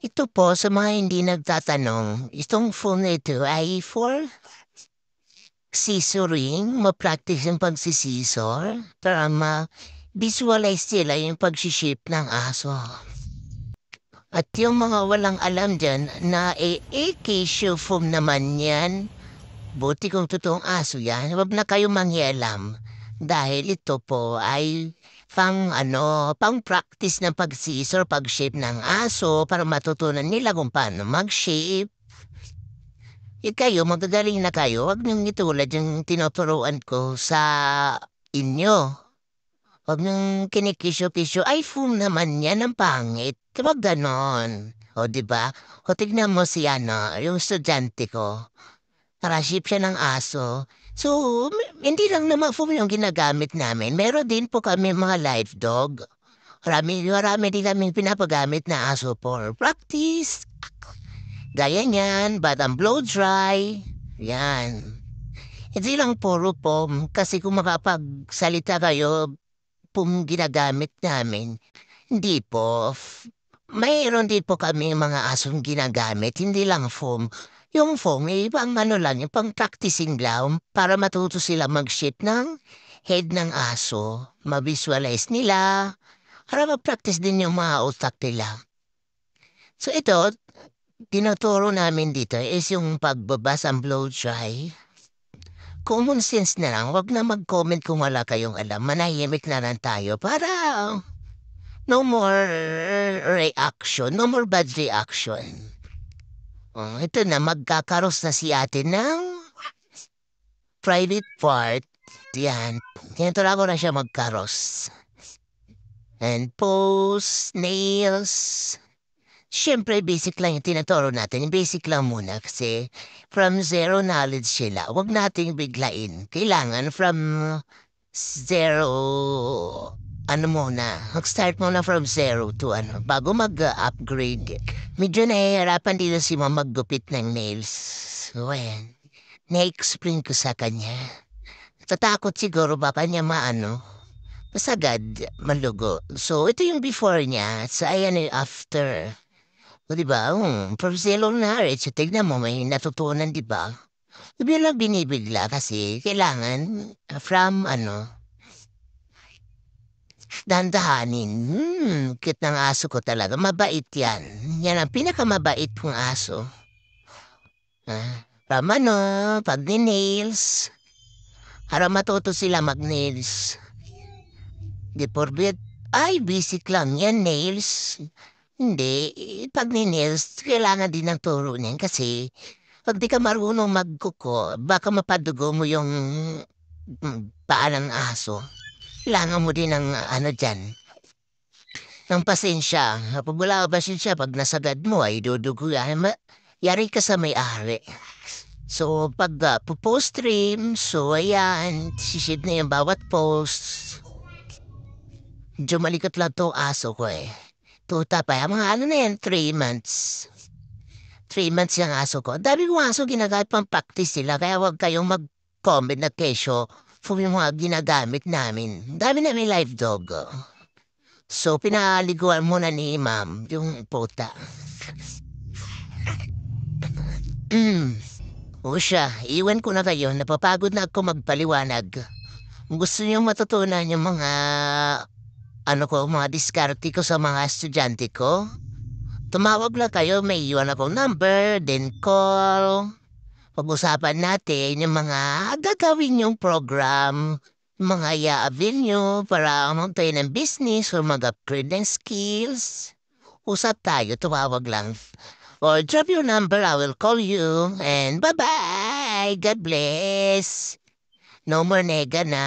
Ito po sa mga hindi nagtatanong, itong phone na ito ay for scissoring, ma-practice yung pagsisisor para ma-visualize nila yung pag-shape ng aso. At yung mga walang alam dyan na acacia foam naman yan, buti kung totoong aso yan, wag na kayo mangyalam. Dahil ito po ay pang practice ng pagsisor, pag-shape ng aso para matutunan nila kung paano mag-shape. Kayo, magagaling na kayo. Huwag niyong itulad yung tinuturuan ko sa inyo. Huwag niyong kinikisyo-kisyo. Ay, fool naman yan, ang pangit. Huwag ganon. O, di ba? O, tignan mo si yung estudyante ko. Karaship siya ng aso. So, hindi lang naman foam yung ginagamit namin. Meron din po kami mga live dog. Marami din kami pinapagamit na aso for practice. Gaya niyan, batang blow dry. Yan. Hindi lang puro pom kasi kung makapagsalita kayo, pum ginagamit namin. Hindi po. Mayroon din po kami mga asong ginagamit, hindi lang foam. Yung foam, pang ano lang, yung pang practicing lang para matuto sila mag-shape ng head ng aso. Ma-visualize nila. Para ma-practice din yung mga utak nila. So ito, tinuturo namin dito is yung pagbabas ang blow dry. Common sense na lang, wag na mag-comment kung wala kayong alam. Manahimik na lang tayo para no more reaction, no more bad reaction. Oh, ito na, magkakaros na si ate ng private part. Yan. Tinuturo ko na siya magkaros. And pose, nails. Siyempre, basic lang yung tinuturo natin. Yung basic lang muna kasi from zero knowledge sila. Huwag nating biglain. Kailangan from zero, ano muna, mag-start muna from zero to bago mag-upgrade. Medyo nahihirapan dito si mama maggupit ng nails. So, ayan. Na-explain ko sa kanya. Tatakot siguro baka niya masagad, malugo. So, ito yung before niya. So, ayan yung after. O, diba? From zero knowledge. So, tignan mo, may natutunan, diba? Hindi lang binibigla kasi kailangan from dandahanin. Cute ng aso ko talaga. Mabait yan. Yan ang pinakamabait kong aso. From pag ni-nails. Para matuto sila mag-nails. Di porbet. Ay, basic lang yan, nails. Hindi. Pag ni-nails, kailangan din ng turo niyan kasi pag di ka marunong magkuko, baka mapadugo mo yung paa ng aso. Kailangan mo din ng dyan, ng pasensya. Kapag wala ka pasensya, pag nasagad mo ay dudugo yan. Yari ka sa may-ari. So, pag post stream, so ayan, sisip na yung bawat post. Medyo malikot lang to aso ko eh. Tuta pa, mga na yan, 3 months. 3 months yung aso ko. Ang dami kong aso ginagamit pang practice sila, kaya huwag kayong mag-comment na kesyo kung yung mga ginagamit namin. Ang dami namin live dog. So, pinaliguan muna ni ma'am yung puta. O siya, iwan ko na kayo. Napapagod na ako magpaliwanag. Kung gusto niyo matutunan yung mga diskarte ko sa mga estudyante ko, tumawag lang kayo, may iwan akong number, then call. Pag-usapan natin yung mga gagawin yung program, mga i-avail nyo para tayo ng business o mag-upgrade ng skills. Usap tayo, tumawag lang. Or drop your number, I will call you. And bye-bye! God bless! No more nega na.